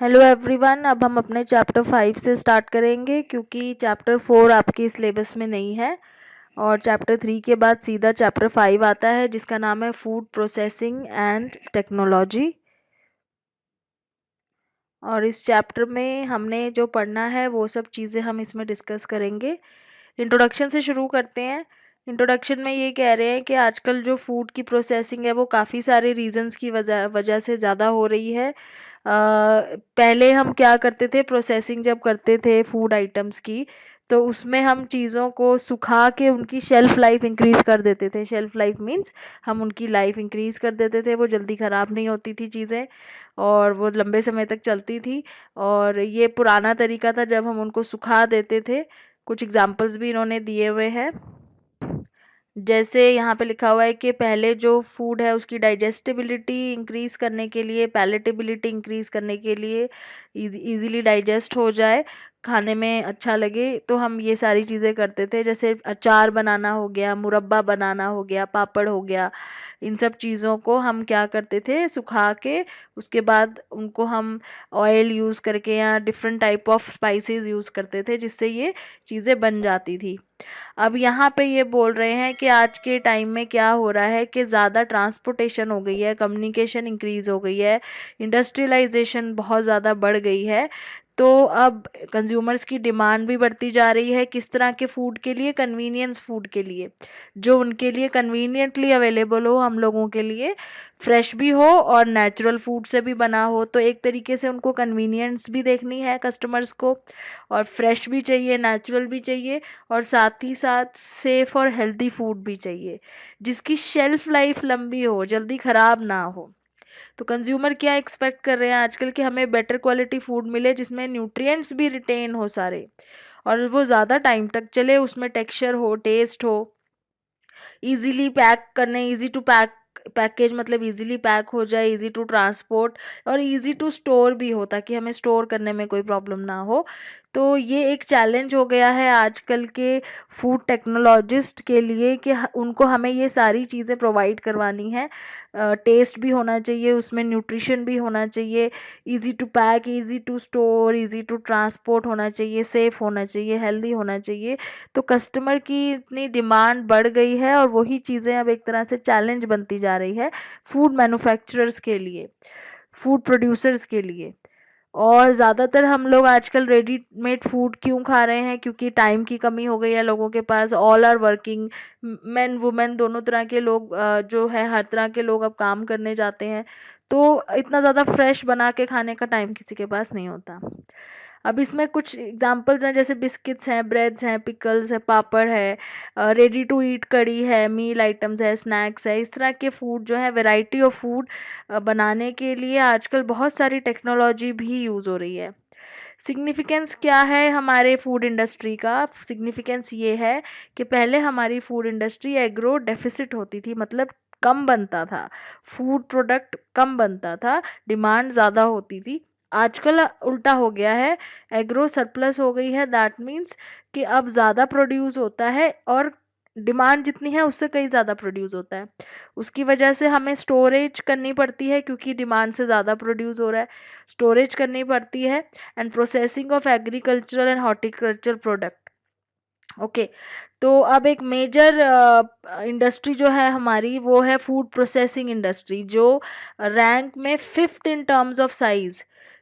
Hello everyone. अब हम अपने चैप्टर 5 से स्टार्ट करेंगे क्योंकि चैप्टर 4 आपके सिलेबस में नहीं है और चैप्टर 3 के बाद सीधा चैप्टर 5 आता है जिसका नाम है फूड प्रोसेसिंग एंड टेक्नोलॉजी। और इस चैप्टर में हमने जो पढ़ना है वो सब चीज़ें हम इसमें डिस्कस करेंगे। इंट्रोडक्शन से शुरू करते हैं। इंट्रोडक्शन में ये कह रहे हैं कि आजकल जो फूड की प्रोसेसिंग है वो काफ़ी सारे रीजंस की वजह वजह से ज़्यादा हो रही है। पहले हम क्या करते थे, प्रोसेसिंग जब करते थे फूड आइटम्स की तो उसमें हम चीज़ों को सुखा के उनकी शेल्फ़ लाइफ इंक्रीज़ कर देते थे। शेल्फ़ लाइफ मीन्स हम उनकी लाइफ इंक्रीज़ कर देते थे, वो जल्दी ख़राब नहीं होती थी चीज़ें और वो लंबे समय तक चलती थी। और ये पुराना तरीका था जब हम उनको सुखा देते थे। कुछ एग्जांपल्स भी इन्होंने दिए हुए हैं। जैसे यहाँ पे लिखा हुआ है कि पहले जो फूड है उसकी डाइजेस्टिबिलिटी इंक्रीज़ करने के लिए, पैलेटेबिलिटी इंक्रीज़ करने के लिए, इजीली डाइजेस्ट हो जाए, खाने में अच्छा लगे, तो हम ये सारी चीज़ें करते थे। जैसे अचार बनाना हो गया, मुरब्बा बनाना हो गया, पापड़ हो गया, इन सब चीज़ों को हम क्या करते थे, सुखा के उसके बाद उनको हम ऑयल यूज़ करके या different type of spices use करते थे जिससे ये चीज़ें बन जाती थी। अब यहाँ पे ये बोल रहे हैं कि आज के टाइम में क्या हो रहा है कि ज़्यादा ट्रांसपोर्टेशन हो गई है, कम्युनिकेशन इंक्रीज़ हो गई है, इंडस्ट्रियलाइजेशन बहुत ज़्यादा बढ़ गई है। तो अब कंज्यूमर्स की डिमांड भी बढ़ती जा रही है किस तरह के फ़ूड के लिए, कन्वीनियंस फूड के लिए, जो उनके लिए कन्वीनियंटली अवेलेबल हो, हम लोगों के लिए फ्रेश भी हो और नेचुरल फूड से भी बना हो। तो एक तरीके से उनको कन्वीनियंस भी देखनी है कस्टमर्स को, और फ्रेश भी चाहिए, नेचुरल भी चाहिए, और साथ ही साथ सेफ़ और हेल्दी फूड भी चाहिए जिसकी शेल्फ़ लाइफ लंबी हो, जल्दी ख़राब ना हो। तो कंज्यूमर क्या एक्सपेक्ट कर रहे हैं आजकल कि हमें बेटर क्वालिटी फूड मिले जिसमें न्यूट्रिएंट्स भी रिटेन हो सारे, और वो ज़्यादा टाइम तक चले, उसमें टेक्सचर हो, टेस्ट हो, इजीली पैक करने, इजी टू पैकेज मतलब इजीली पैक हो जाए, इजी टू ट्रांसपोर्ट और इजी टू स्टोर भी हो ताकि हमें स्टोर करने में कोई प्रॉब्लम ना हो। तो ये एक चैलेंज हो गया है आजकल के फूड टेक्नोलॉजिस्ट के लिए कि उनको हमें ये सारी चीज़ें प्रोवाइड करवानी है। टेस्ट भी होना चाहिए, उसमें न्यूट्रिशन भी होना चाहिए, easy to pack, easy to store, easy to transport होना चाहिए, सेफ़ होना चाहिए, हेल्दी होना चाहिए। तो कस्टमर की इतनी डिमांड बढ़ गई है और वही चीज़ें अब एक तरह से चैलेंज बनती जा रही है फूड मैन्युफैक्चरर्स के लिए, फूड प्रोड्यूसर्स के लिए। और ज़्यादातर हम लोग आजकल रेडीमेड फूड क्यों खा रहे हैं, क्योंकि टाइम की कमी हो गई है लोगों के पास। All are working, men women दोनों तरह के लोग, जो है हर तरह के लोग अब काम करने जाते हैं, तो इतना ज़्यादा फ्रेश बना के खाने का टाइम किसी के पास नहीं होता। अब इसमें कुछ एग्जांपल्स हैं, जैसे बिस्किट्स हैं, ब्रेड्स हैं, पिकल्स है, पापड़ है, रेडी टू ईट कड़ी है, मील आइटम्स है, स्नैक्स है। इस तरह के फूड जो है, वैरायटी ऑफ फूड बनाने के लिए आजकल बहुत सारी टेक्नोलॉजी भी यूज़ हो रही है। सिग्निफिकेंस क्या है हमारे फूड इंडस्ट्री का? सिग्निफिकेंस ये है कि पहले हमारी फूड इंडस्ट्री एग्रो डेफिसिट होती थी, मतलब कम बनता था, फूड प्रोडक्ट कम बनता था, डिमांड ज़्यादा होती थी। आजकल उल्टा हो गया है, एग्रो सरप्लस हो गई है। दैट मीन्स कि अब ज़्यादा प्रोड्यूस होता है और डिमांड जितनी है उससे कहीं ज़्यादा प्रोड्यूस होता है। उसकी वजह से हमें स्टोरेज करनी पड़ती है क्योंकि डिमांड से ज़्यादा प्रोड्यूस हो रहा है, स्टोरेज करनी पड़ती है, and processing of agricultural and horticulture product. Okay, तो अब एक मेजर इंडस्ट्री जो है हमारी वो है फूड प्रोसेसिंग इंडस्ट्री, जो रैंक में 5th in terms of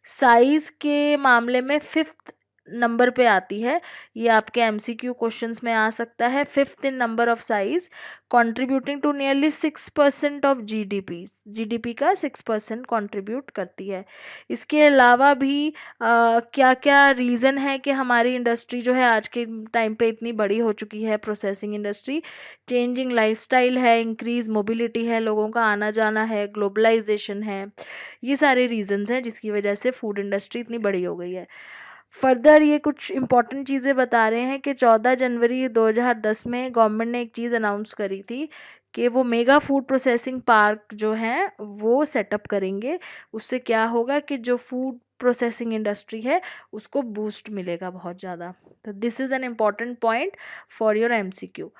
size के मामले में 5th नंबर पे आती है। ये आपके एमसीक्यू क्वेश्चंस में आ सकता है। 5th in number of size, contributing to nearly 6% of GDP का 6% कंट्रीब्यूट करती है। इसके अलावा भी क्या क्या रीज़न है कि हमारी इंडस्ट्री जो है आज के टाइम पे इतनी बड़ी हो चुकी है, प्रोसेसिंग इंडस्ट्री? चेंजिंग लाइफस्टाइल है, इंक्रीज मोबिलिटी है, लोगों का आना जाना है, ग्लोबलाइजेशन है, ये सारे रीजंस हैं जिसकी वजह से फूड इंडस्ट्री इतनी बड़ी हो गई है। फर्दर ये कुछ इंपॉर्टेंट चीज़ें बता रहे हैं कि 14 जनवरी 2010 में गवर्नमेंट ने एक चीज़ अनाउंस करी थी कि वो मेगा फूड प्रोसेसिंग पार्क जो हैं वो सेटअप करेंगे। उससे क्या होगा कि जो फूड प्रोसेसिंग इंडस्ट्री है उसको बूस्ट मिलेगा बहुत ज़्यादा। तो this is an important point for your MCQ.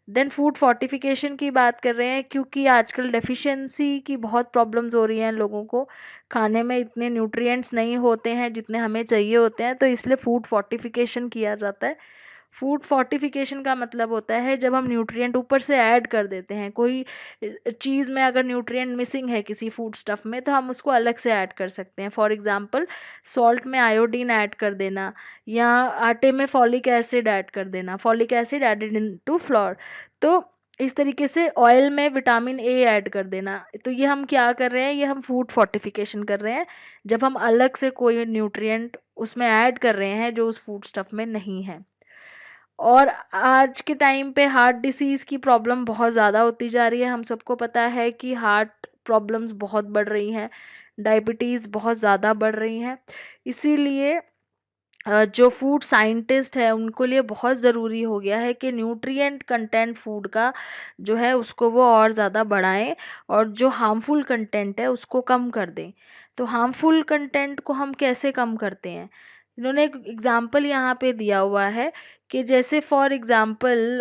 Then food fortification की बात कर रहे हैं, क्योंकि आजकल डेफिशिएंसी की बहुत प्रॉब्लम्स हो रही हैं लोगों को, खाने में इतने न्यूट्रिएंट्स नहीं होते हैं जितने हमें चाहिए होते हैं, तो इसलिए फूड फोर्टिफिकेशन किया जाता है। फूड फोर्टिफिकेशन का मतलब होता है जब हम न्यूट्रिएंट ऊपर से ऐड कर देते हैं, कोई चीज़ में अगर न्यूट्रिएंट मिसिंग है किसी फूड स्टफ में तो हम उसको अलग से ऐड कर सकते हैं। फॉर एग्जांपल सॉल्ट में आयोडीन ऐड कर देना, या आटे में फॉलिक एसिड ऐड कर देना, folic acid added into flour. तो इस तरीके से ऑयल में विटामिन ए ऐड कर देना, तो ये हम क्या कर रहे हैं, ये हम फूड फोर्टिफिकेशन कर रहे हैं, जब हम अलग से कोई न्यूट्रिएंट उसमें ऐड कर रहे हैं जो उस फूड स्टफ में नहीं है। और आज के टाइम पे हार्ट डिसीज़ की प्रॉब्लम बहुत ज़्यादा होती जा रही है। हम सबको पता है कि हार्ट प्रॉब्लम्स बहुत बढ़ रही हैं, डायबिटीज़ बहुत ज़्यादा बढ़ रही हैं। इसीलिए जो फूड साइंटिस्ट है उनको लिए बहुत ज़रूरी हो गया है कि न्यूट्रिएंट कंटेंट फूड का जो है उसको वो और ज़्यादा बढ़ाएं, और जो हार्मफुल कंटेंट है उसको कम कर दें। तो हार्मफुल कंटेंट को हम कैसे कम करते हैं, इन्होंने एक एग्जाम्पल यहाँ पे दिया हुआ है कि जैसे फॉर एग्जांपल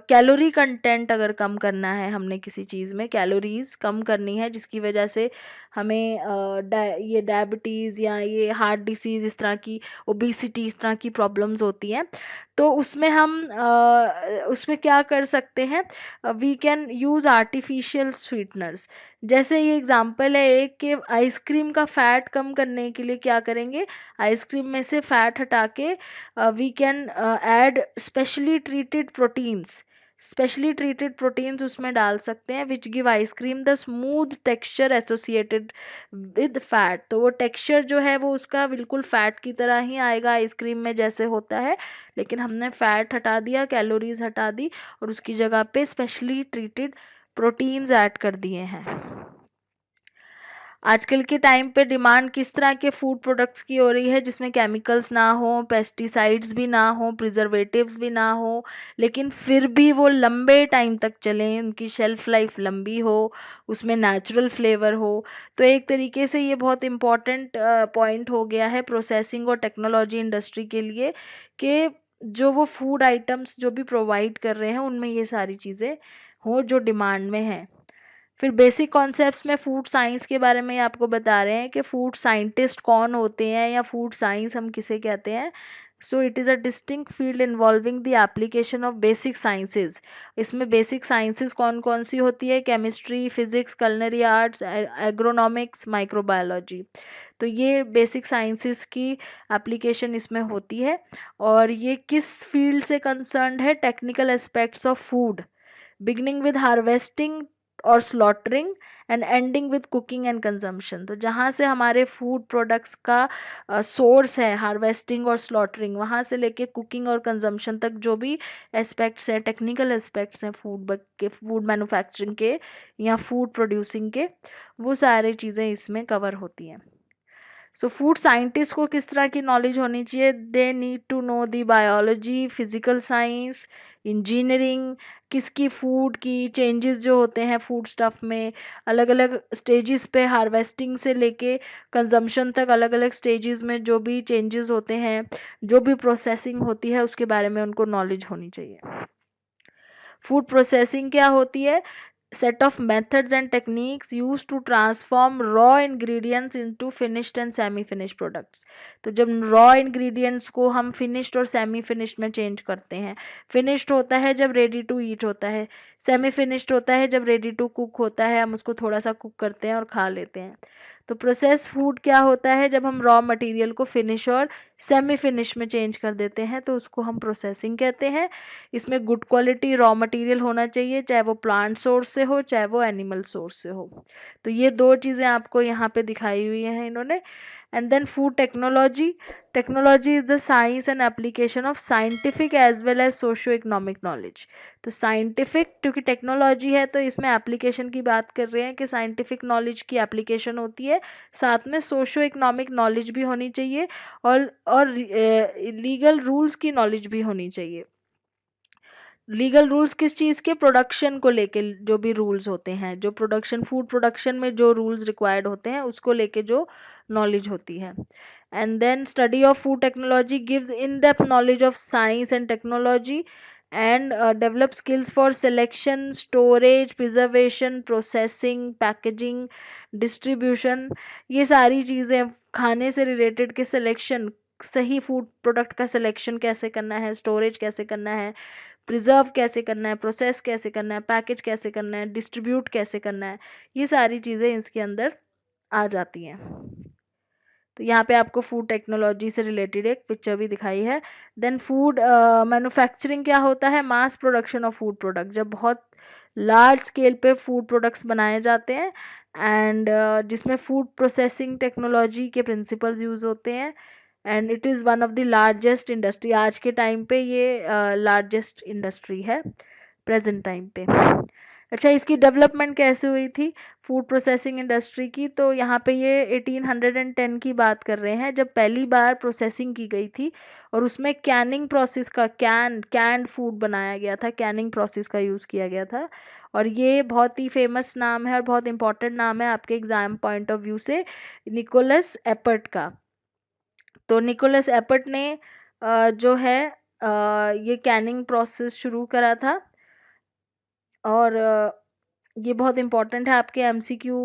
कैलोरी कंटेंट अगर कम करना है, हमने किसी चीज़ में कैलोरीज कम करनी है जिसकी वजह से हमें ये डायबिटीज़ या ये हार्ट डिसीज़ इस तरह की, ओबेसिटी इस तरह की प्रॉब्लम्स होती हैं, तो उसमें हम उसमें क्या कर सकते हैं, we can use artificial sweeteners. जैसे ये एग्जांपल है एक कि आइसक्रीम का फ़ैट कम करने के लिए क्या करेंगे, आइसक्रीम में से फ़ैट हटा के we can add specially treated proteins उसमें डाल सकते हैं, which give ice cream the smooth texture associated with fat. तो वो टेक्सचर जो है वो उसका बिल्कुल फैट की तरह ही आएगा आइसक्रीम में जैसे होता है, लेकिन हमने फैट हटा दिया, कैलोरीज हटा दी, और उसकी जगह पे स्पेशली ट्रीटेड प्रोटीन्स ऐड कर दिए हैं। आजकल के टाइम पे डिमांड किस तरह के फूड प्रोडक्ट्स की हो रही है जिसमें केमिकल्स ना हो, पेस्टिसाइड्स भी ना हो, प्रिजर्वेटिव्स भी ना हो, लेकिन फिर भी वो लंबे टाइम तक चलें, उनकी शेल्फ लाइफ लंबी हो, उसमें नेचुरल फ्लेवर हो। तो एक तरीके से ये बहुत इम्पॉर्टेंट पॉइंट हो गया है प्रोसेसिंग और टेक्नोलॉजी इंडस्ट्री के लिए कि जो वो फूड आइटम्स जो भी प्रोवाइड कर रहे हैं उनमें ये सारी चीज़ें हों जो डिमांड में हैं। फिर बेसिक कॉन्सेप्ट्स में फूड साइंस के बारे में आपको बता रहे हैं कि फूड साइंटिस्ट कौन होते हैं या फूड साइंस हम किसे कहते हैं। So it is a distinct field involving the application of basic sciences. इसमें बेसिक साइंसेज कौन कौन सी होती है, chemistry, physics, culinary arts, agronomics, microbiology. तो ये बेसिक साइंसेस की एप्लीकेशन इसमें होती है, और ये किस फील्ड से कंसर्न्ड है, technical aspects of food beginning with harvesting और slaughtering and ending with cooking and consumption. तो जहाँ से हमारे फूड प्रोडक्ट्स का सोर्स है हार्वेस्टिंग और स्लॉटरिंग, वहाँ से लेके कुकिंग और कंजम्पशन तक जो भी एस्पेक्ट्स हैं, टेक्निकल एस्पेक्ट्स हैं फूड मैन्युफैक्चरिंग के या फूड प्रोड्यूसिंग के, वो सारी चीज़ें इसमें कवर होती हैं। सो फूड साइंटिस्ट को किस तरह की नॉलेज होनी चाहिए, they need to know the biology, physical science, engineering, किसकी फूड की चेंजेस जो होते हैं फूड स्टफ में, अलग अलग स्टेजेस पे हार्वेस्टिंग से लेके कंजम्पशन तक अलग अलग स्टेजेस में जो भी चेंजेस होते हैं, जो भी प्रोसेसिंग होती है उसके बारे में उनको नॉलेज होनी चाहिए। फूड प्रोसेसिंग क्या होती है, set of methods and techniques used to transform raw ingredients into finished and semi finished products। तो जब raw ingredients को हम finished और semi finished में change करते हैं, finished होता है जब ready to eat होता है, semi finished होता है जब ready to cook होता है, हम उसको थोड़ा सा कुक करते हैं और खा लेते हैं। तो प्रोसेस फूड क्या होता है, जब हम रॉ मटेरियल को फिनिश और सेमी फिनिश में चेंज कर देते हैं तो उसको हम प्रोसेसिंग कहते हैं। इसमें गुड क्वालिटी रॉ मटेरियल होना चाहिए, चाहे वो प्लांट सोर्स से हो चाहे वो एनिमल सोर्स से हो। तो ये दो चीज़ें आपको यहाँ पे दिखाई हुई हैं इन्होंने। And then food technology, technology is the science and application of scientific as well as socio economic knowledge. तो साइंटिफिक क्योंकि टेक्नोलॉजी है तो इसमें एप्लीकेशन की बात कर रहे हैं कि साइंटिफिक नॉलेज की एप्लीकेशन होती है, साथ में सोशो इकोनॉमिक नॉलेज भी होनी चाहिए, और लीगल रूल्स की नॉलेज भी होनी चाहिए। लीगल रूल्स किस चीज़ के, प्रोडक्शन को लेके जो भी रूल्स होते हैं, जो प्रोडक्शन फूड प्रोडक्शन में जो रूल्स रिक्वायर्ड होते हैं उसको लेके जो नॉलेज होती है। And then study of food technology gives in depth knowledge of science and technology and develop skills for selection, storage, preservation, processing, packaging, distribution। ये सारी चीज़ें खाने से रिलेटेड के सिलेक्शन, सही फूड प्रोडक्ट का सिलेक्शन कैसे करना है, स्टोरेज कैसे करना है, प्रिजर्व कैसे करना है, प्रोसेस कैसे करना है, पैकेज कैसे करना है, डिस्ट्रीब्यूट कैसे करना है, ये सारी चीज़ें इसके अंदर आ जाती हैं। तो यहाँ पे आपको फूड टेक्नोलॉजी से रिलेटेड एक पिक्चर भी दिखाई है। देन फूड मैन्युफैक्चरिंग क्या होता है, mass production of food product, जब बहुत लार्ज स्केल पे फूड प्रोडक्ट्स बनाए जाते हैं एंड जिसमें फूड प्रोसेसिंग टेक्नोलॉजी के प्रिंसिपल्स यूज़ होते हैं and it is one of the largest industry. आज के टाइम पे ये लार्जेस्ट इंडस्ट्री है प्रेजेंट टाइम पे। अच्छा, इसकी डेवलपमेंट कैसे हुई थी फूड प्रोसेसिंग इंडस्ट्री की, तो यहाँ पे ये 1810 की बात कर रहे हैं जब पहली बार प्रोसेसिंग की गई थी और उसमें कैनिंग प्रोसेस का कैंड फूड बनाया गया था, कैनिंग प्रोसेस का यूज़ किया गया था। और ये बहुत ही फेमस नाम है और बहुत इंपॉर्टेंट नाम है आपके एग्ज़ाम पॉइंट ऑफ व्यू से, निकोलस एपर्ट का। तो निकोलस एपर्ट ने जो है ये कैनिंग प्रोसेस शुरू करा था और ये बहुत इम्पॉर्टेंट है आपके एमसीक्यू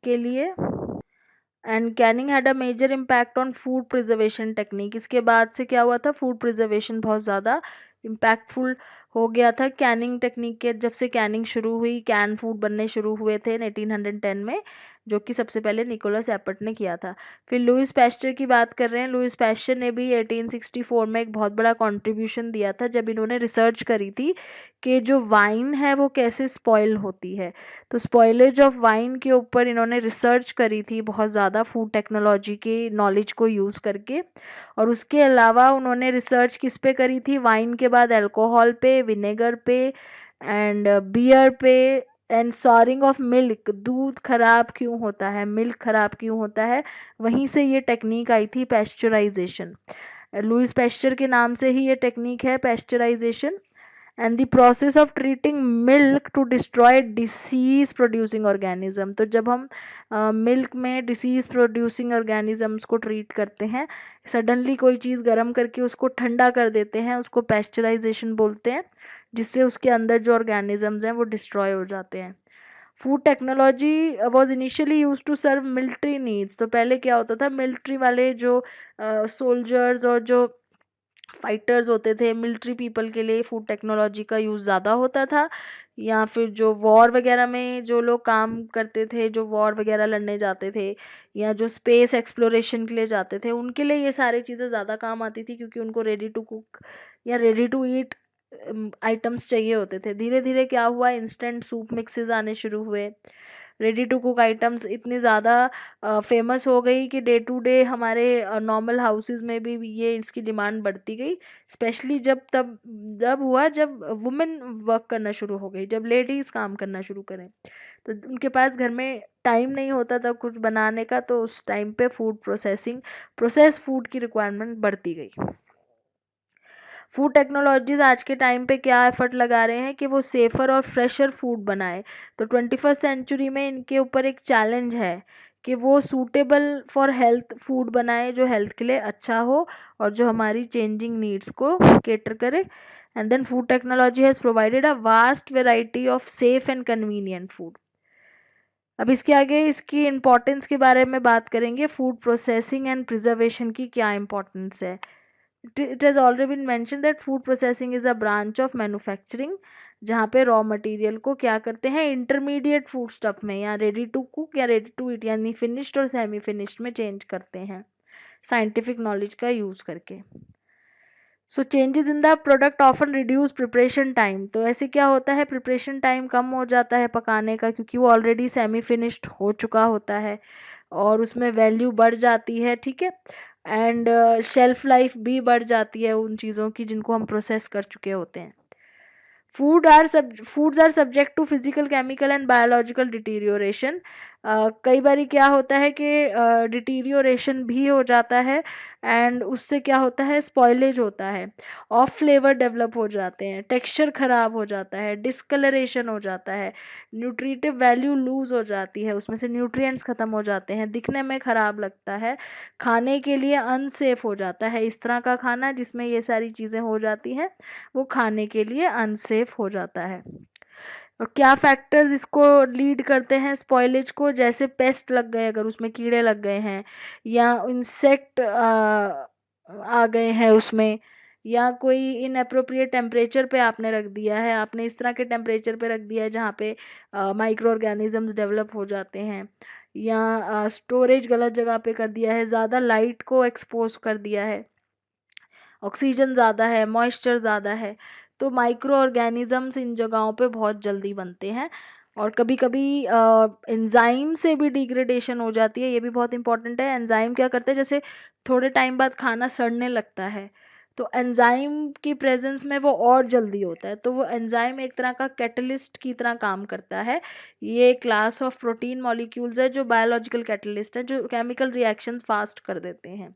के लिए। And canning had a major impact on food preservation technique. इसके बाद से क्या हुआ था, फूड प्रिजर्वेशन बहुत ज़्यादा इम्पैक्टफुल हो गया था कैनिंग टेक्निक के। जब से कैनिंग शुरू हुई, कैन फूड बनने शुरू हुए थे 1810 में, जो कि सबसे पहले निकोलस एपर्ट ने किया था। फिर लुइस पैस्चर की बात कर रहे हैं। लुइस पैस्चर ने भी 1864 में एक बहुत बड़ा कंट्रीब्यूशन दिया था जब इन्होंने रिसर्च करी थी कि जो वाइन है वो कैसे स्पॉइल होती है। तो स्पॉइलेज ऑफ वाइन के ऊपर इन्होंने रिसर्च करी थी बहुत ज़्यादा फूड टेक्नोलॉजी के नॉलेज को यूज़ करके। और उसके अलावा उन्होंने रिसर्च किस पे करी थी, वाइन के बाद अल्कोहल पे, विनेगर पे एंड बियर पे एंड सॉरिंग ऑफ मिल्क। दूध खराब क्यों होता है, मिल्क खराब क्यों होता है, वहीं से ये टेक्निक आई थी पैस्चराइजेशन। लुइस पैस्चर के नाम से ही ये टेक्निक है pasteurization. And the process of treating milk to destroy disease producing organism. तो जब हम मिल्क में डिसीज प्रोड्यूसिंग ऑर्गेनिजम्स को ट्रीट करते हैं, सडनली कोई चीज़ गर्म करके उसको ठंडा कर देते हैं, उसको पैस्चराइजेशन बोलते हैं, जिससे उसके अंदर जो ऑर्गेनिजम्स हैं वो डिस्ट्रॉय हो जाते हैं। Food technology was initially use to serve military needs. तो पहले क्या होता था, मिलिट्री वाले जो सोल्जर्स और जो फाइटर्स होते थे, मिलिट्री पीपल के लिए फूड टेक्नोलॉजी का यूज़ ज़्यादा होता था। या फिर जो वॉर वगैरह में जो लोग काम करते थे, जो वॉर वगैरह लड़ने जाते थे या जो स्पेस एक्सप्लोरेशन के लिए जाते थे, उनके लिए ये सारी चीज़ें ज़्यादा काम आती थी क्योंकि उनको रेडी टू कुक या रेडी टू ईट आइटम्स चाहिए होते थे। धीरे धीरे क्या हुआ, इंस्टेंट सूप मिक्सेस आने शुरू हुए, रेडी टू कुक आइटम्स इतनी ज़्यादा फेमस हो गई कि डे टू डे हमारे नॉर्मल हाउसेस में भी ये इसकी डिमांड बढ़ती गई। स्पेशली जब हुआ जब वुमेन वर्क करना शुरू हो गई, जब लेडीज़ काम करना शुरू करें, तो उनके पास घर में टाइम नहीं होता था कुछ बनाने का, तो उस टाइम पे प्रोसेस फूड की रिक्वायरमेंट बढ़ती गई। फूड टेक्नोलॉजीज आज के टाइम पे क्या एफर्ट लगा रहे हैं कि वो सेफ़र और फ्रेशर फूड बनाए। तो 21st सेंचुरी में इनके ऊपर एक चैलेंज है कि वो सूटेबल फॉर हेल्थ फूड बनाए, जो हेल्थ के लिए अच्छा हो और जो हमारी चेंजिंग नीड्स को केटर करे। And then food technology has provided a vast variety of safe and convenient food. अब इसके आगे इसकी इम्पोर्टेंस के बारे में बात करेंगे, फूड प्रोसेसिंग एंड प्रिजर्वेशन की क्या इम्पोर्टेंस है। It has already been mentioned that food processing is a branch of manufacturing, जहाँ पे रॉ मटेरियल को क्या करते हैं, इंटरमीडिएट फूड स्टफ में या रेडी टू कुक या रेडी टू ईट यानी फिनिश्ड और सेमी फिनिश्ड में चेंज करते हैं साइंटिफिक नॉलेज का यूज़ करके। So changes in the product often reduce preparation time. तो ऐसे क्या होता है, प्रिपरेशन टाइम कम हो जाता है पकाने का क्योंकि वो ऑलरेडी सेमी फिनिश्ड हो चुका होता है और उसमें वैल्यू बढ़ जाती है, ठीक है। एंड शेल्फ लाइफ भी बढ़ जाती है उन चीज़ों की जिनको हम प्रोसेस कर चुके होते हैं। Foods are subject to physical, chemical and biological deterioration. कई बार क्या होता है कि डिटीरियोरेशन भी हो जाता है, एंड उससे क्या होता है, स्पॉइलेज होता है, ऑफ फ्लेवर डेवलप हो जाते हैं, टेक्सचर ख़राब हो जाता है, डिस्कलरेशन हो जाता है, न्यूट्रिटिव वैल्यू लूज़ हो जाती है, उसमें से न्यूट्रिएंट्स ख़त्म हो जाते हैं, दिखने में ख़राब लगता है, खाने के लिए अनसेफ हो जाता है। इस तरह का खाना जिसमें ये सारी चीज़ें हो जाती हैं वो खाने के लिए अनसेफ हो जाता है। और क्या फैक्टर्स इसको लीड करते हैं स्पॉइलेज को, जैसे पेस्ट लग गए, अगर उसमें कीड़े लग गए हैं, या इंसेक्ट आ गए हैं उसमें, या कोई इनअप्रोप्रिएट टेम्परेचर पे आपने रख दिया है, आपने इस तरह के टेम्परेचर पे रख दिया है जहाँ पे माइक्रो ऑर्गेनिजम्स डेवलप हो जाते हैं, या स्टोरेज गलत जगह पे कर दिया है, ज़्यादा लाइट को एक्सपोज कर दिया है, ऑक्सीजन ज़्यादा है, मॉइस्चर ज़्यादा है, तो माइक्रो ऑर्गेनिजम्स इन जगहों पे बहुत जल्दी बनते हैं। और कभी कभी एंजाइम से भी डिग्रेडेशन हो जाती है, ये भी बहुत इंपॉर्टेंट है। एंजाइम क्या करते हैं, जैसे थोड़े टाइम बाद खाना सड़ने लगता है तो एंजाइम की प्रेजेंस में वो और जल्दी होता है, तो वो एंजाइम एक तरह का कैटलिस्ट की तरह काम करता है। ये क्लास ऑफ प्रोटीन मॉलिक्यूल्स है जो बायोलॉजिकल कैटलिस्ट है, जो केमिकल रिएक्शंस फास्ट कर देते हैं।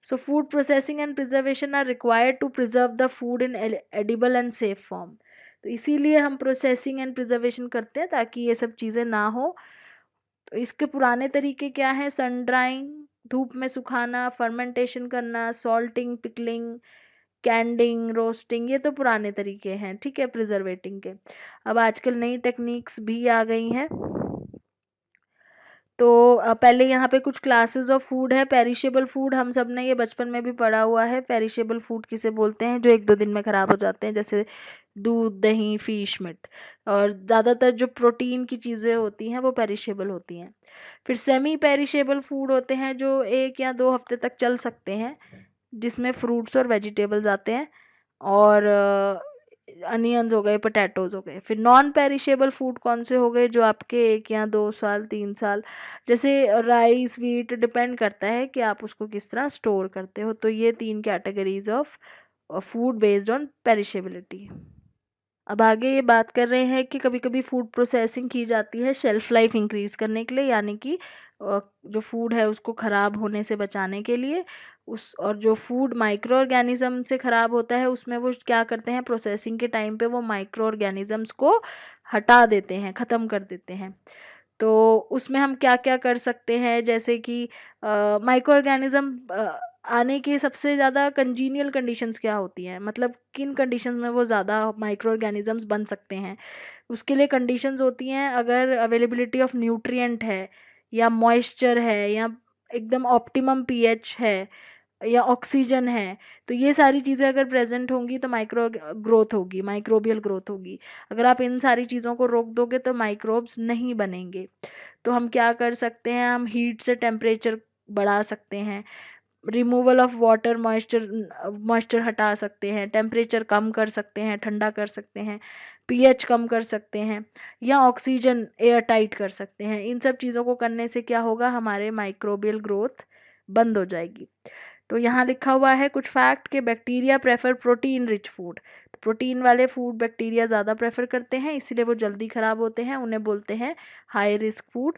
So food processing and preservation are required to preserve the food in edible and safe form. तो इसीलिए हम प्रोसेसिंग एंड प्रिजर्वेशन करते हैं ताकि ये सब चीज़ें ना हो। तो इसके पुराने तरीके क्या हैं, सन ड्राइंग, धूप में सुखाना, फर्मेंटेशन करना, सॉल्टिंग, पिकलिंग, कैंडिंग, रोस्टिंग, ये तो पुराने तरीके हैं, ठीक है, प्रिजर्वेटिंग के। अब आजकल नई टेक्निक्स भी आ गई हैं। तो पहले यहाँ पे कुछ क्लासेस ऑफ फूड है। पेरिशेबल फूड हम सब ने ये बचपन में भी पढ़ा हुआ है। पेरिशेबल फूड किसे बोलते हैं, जो 1-2 दिन में ख़राब हो जाते हैं, जैसे दूध, दही, फिश, मीट। और ज़्यादातर जो प्रोटीन की चीज़ें होती हैं वो पेरिशेबल होती हैं। फिर सेमी पेरिशेबल फूड होते हैं जो 1 या 2 हफ्ते तक चल सकते हैं, जिसमें फ्रूट्स और वेजिटेबल्स आते हैं, और अनियंस हो गए, पोटैटोज़ हो गए। फिर नॉन पेरिशेबल फूड कौन से हो गए, जो आपके 1 या 2 साल, 3 साल, जैसे राइस, व्हीट, डिपेंड करता है कि आप उसको किस तरह स्टोर करते हो। तो ये 3 categories of food based on perishability. अब आगे ये बात कर रहे हैं कि कभी कभी फूड प्रोसेसिंग की जाती है शेल्फ लाइफ इंक्रीज़ करने के लिए, यानी कि जो फूड है उसको ख़राब होने से बचाने के लिए। उस और जो फूड माइक्रो ऑर्गेनिज्म से ख़राब होता है उसमें वो क्या करते हैं, प्रोसेसिंग के टाइम पे वो माइक्रो ऑर्गेनिजम्स को हटा देते हैं, ख़त्म कर देते हैं। तो उसमें हम क्या क्या कर सकते हैं, जैसे कि माइक्रो ऑर्गेनिज्म आने के सबसे ज़्यादा कंजीनियल कंडीशंस क्या होती हैं, मतलब किन कंडीशंस में वो ज़्यादा माइक्रो ऑर्गेनिजम्स बन सकते हैं। उसके लिए कंडीशंस होती हैं, अगर अवेलेबिलिटी ऑफ न्यूट्रिएंट है, या मॉइस्चर है, या एकदम ऑप्टिमम पीएच है, या ऑक्सीजन है। तो ये सारी चीज़ें अगर प्रेजेंट होंगी तो माइक्रो ग्रोथ होगी, माइक्रोबियल ग्रोथ होगी। अगर आप इन सारी चीज़ों को रोक दोगे तो माइक्रोब्स नहीं बनेंगे। तो हम क्या कर सकते हैं, हम हीट से टेम्परेचर बढ़ा सकते हैं, रिमूवल ऑफ वाटर, मॉइस्चर हटा सकते हैं, टेम्परेचर कम कर सकते हैं, ठंडा कर सकते हैं, पीएच कम कर सकते हैं, या ऑक्सीजन एयर टाइट कर सकते हैं। इन सब चीज़ों को करने से क्या होगा, हमारे माइक्रोबियल ग्रोथ बंद हो जाएगी। तो यहाँ लिखा हुआ है कुछ फैक्ट के bacteria prefer protein rich food. तो प्रोटीन वाले फूड बैक्टीरिया ज़्यादा प्रेफर करते हैं, इसीलिए वो जल्दी ख़राब होते हैं, उन्हें बोलते हैं high risk food.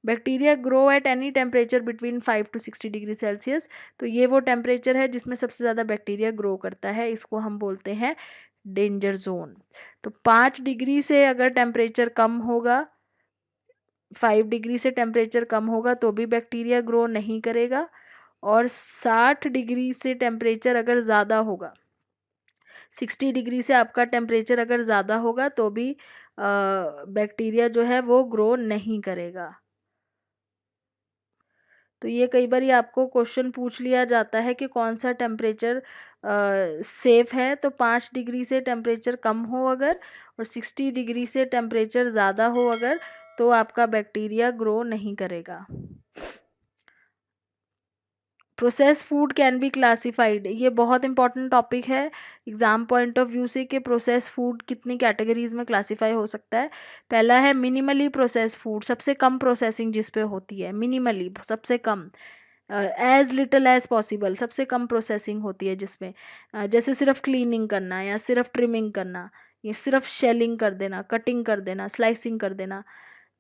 Bacteria grow at any temperature between 5 to 60 degree Celsius. तो ये वो टेम्परेचर है जिसमें सबसे ज़्यादा बैक्टीरिया ग्रो करता है, इसको हम बोलते हैं डेंजर जोन। तो 5 डिग्री से अगर टेम्परेचर कम होगा, 5 डिग्री से टेम्परेचर कम होगा तो भी बैक्टीरिया ग्रो नहीं करेगा। और 60 डिग्री से टेम्परेचर अगर ज़्यादा होगा, 60 डिग्री से आपका टेम्परेचर अगर ज़्यादा होगा तो भी बैक्टीरिया जो है वो ग्रो नहीं करेगा। तो ये कई बार आपको क्वेश्चन पूछ लिया जाता है कि कौन सा टेम्परेचर सेफ़ है। तो 5 डिग्री से टेम्परेचर कम हो अगर, और 60 डिग्री से टेम्परेचर ज़्यादा हो अगर, तो आपका बैक्टीरिया ग्रो नहीं करेगा। Process food can be classified, ये बहुत इंपॉर्टेंट टॉपिक है एग्ज़ाम पॉइंट ऑफ व्यू से, कि प्रोसेस फूड कितनी कैटेगरीज में क्लासीफाई हो सकता है। पहला है मिनिमली प्रोसेस फूड, सबसे कम प्रोसेसिंग जिस पे होती है, मिनिमली सबसे कम, एज लिटल एज पॉसिबल, सबसे कम प्रोसेसिंग होती है जिसमें जैसे सिर्फ क्लीनिंग करना, या सिर्फ ट्रिमिंग करना, या सिर्फ शेलिंग कर देना, कटिंग कर देना, स्लाइसिंग कर देना,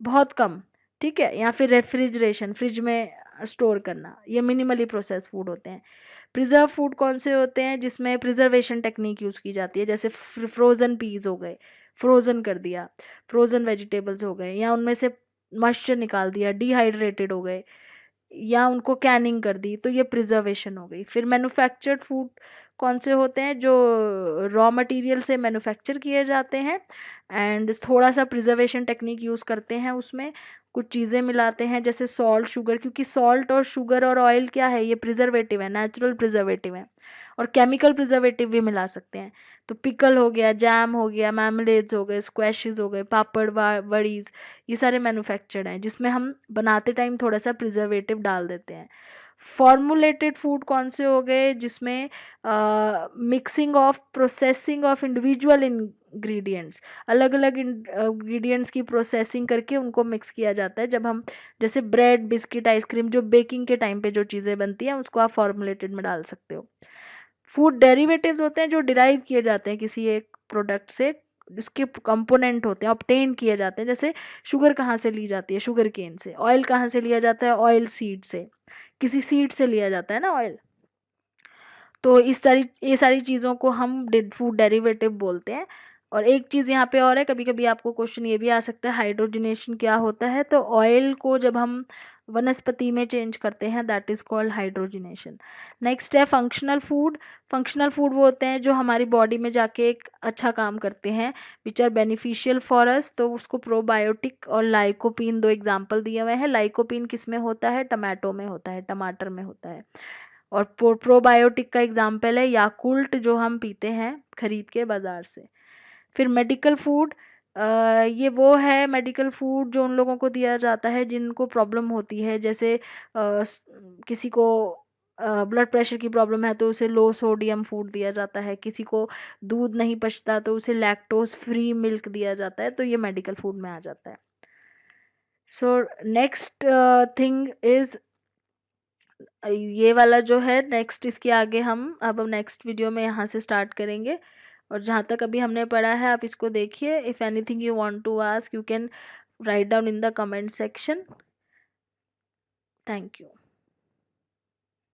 बहुत कम, ठीक है, या फिर रेफ्रिजरेशन, फ्रिज में स्टोर करना, ये मिनिमली प्रोसेस फूड होते हैं। प्रिजर्व फूड कौन से होते हैं, जिसमें प्रिजर्वेशन टेक्निक यूज़ की जाती है, जैसे फ्रोज़न पीस हो गए, फ्रोज़न कर दिया, फ्रोज़न वेजिटेबल्स हो गए, या उनमें से मॉइस्चर निकाल दिया, डिहाइड्रेटेड हो गए, या उनको कैनिंग कर दी, तो ये प्रिजर्वेशन हो गई। फिर मैन्युफैक्चर्ड फूड कौन से होते हैं, जो रॉ मटेरियल से मैन्युफैक्चर किए जाते हैं एंड थोड़ा सा प्रिजर्वेशन टेक्निक यूज़ करते हैं, उसमें कुछ चीज़ें मिलाते हैं जैसे सॉल्ट, शुगर, क्योंकि सॉल्ट और शुगर और ऑयल क्या है, ये प्रिजर्वेटिव है, नेचुरल प्रिजर्वेटिव है, और केमिकल प्रिजर्वेटिव भी मिला सकते हैं। तो पिकल हो गया, जैम हो गया, मैमलेड्स हो गए, स्क्वैशेस हो गए, पापड़, वड़ीज़, ये सारे मैन्युफैक्चर्ड हैं, जिसमें हम बनाते टाइम थोड़ा सा प्रिजर्वेटिव डाल देते हैं। फॉर्मुलेटेड फूड कौन से हो गए, जिसमें mixing of, processing of individual ingredients, अलग अलग इंग्रेडिएंट्स की प्रोसेसिंग करके उनको मिक्स किया जाता है। जब हम जैसे ब्रेड, बिस्किट, आइसक्रीम, जो बेकिंग के टाइम पे जो चीज़ें बनती हैं, उसको आप फॉर्मुलेटेड में डाल सकते हो। फूड डेरिवेटिव्स होते हैं जो डिराइव किए जाते हैं किसी एक प्रोडक्ट से, उसके कंपोनेंट होते हैं, ऑब्टेन किए जाते हैं। जैसे शुगर कहाँ से ली जाती है, शुगर केन से। ऑयल कहाँ से लिया जाता है, ऑयल सीड से, किसी सीड से लिया जाता है ना ऑयल। तो ये सारी चीज़ों को हम फूड डेरिवेटिव बोलते हैं। और एक चीज़ यहाँ पे और है, कभी कभी आपको क्वेश्चन ये भी आ सकता है, हाइड्रोजनेशन क्या होता है। तो ऑयल को जब हम वनस्पति में चेंज करते हैं, that is called hydrogenation. Next है फंक्शनल फूड। फंक्शनल फूड वो होते हैं जो हमारी बॉडी में जाके एक अच्छा काम करते हैं, which are beneficial for us. तो उसको प्रोबायोटिक और लाइकोपीन, दो एग्जाम्पल दिए हुए हैं। लाइकोपीन किस में होता है, टमाटो में होता है, टमाटर में होता है। और प्रोबायोटिक का एग्जाम्पल है याकुल्ट, जो हम पीते हैं खरीद के बाज़ार से। फिर मेडिकल फूड, ये वो है मेडिकल फूड जो उन लोगों को दिया जाता है जिनको प्रॉब्लम होती है, जैसे किसी को ब्लड प्रेशर की प्रॉब्लम है तो उसे लो सोडियम फूड दिया जाता है, किसी को दूध नहीं पचता तो उसे लैक्टोज फ्री मिल्क दिया जाता है, तो ये मेडिकल फूड में आ जाता है। सो नेक्स्ट थिंग इज़ ये वाला जो है नेक्स्ट, इसके आगे हम अब नेक्स्ट वीडियो में यहाँ से स्टार्ट करेंगे। और जहाँ तक अभी हमने पढ़ा है आप इसको देखिए। If anything you want to ask, you can write down in the comment section. Thank you.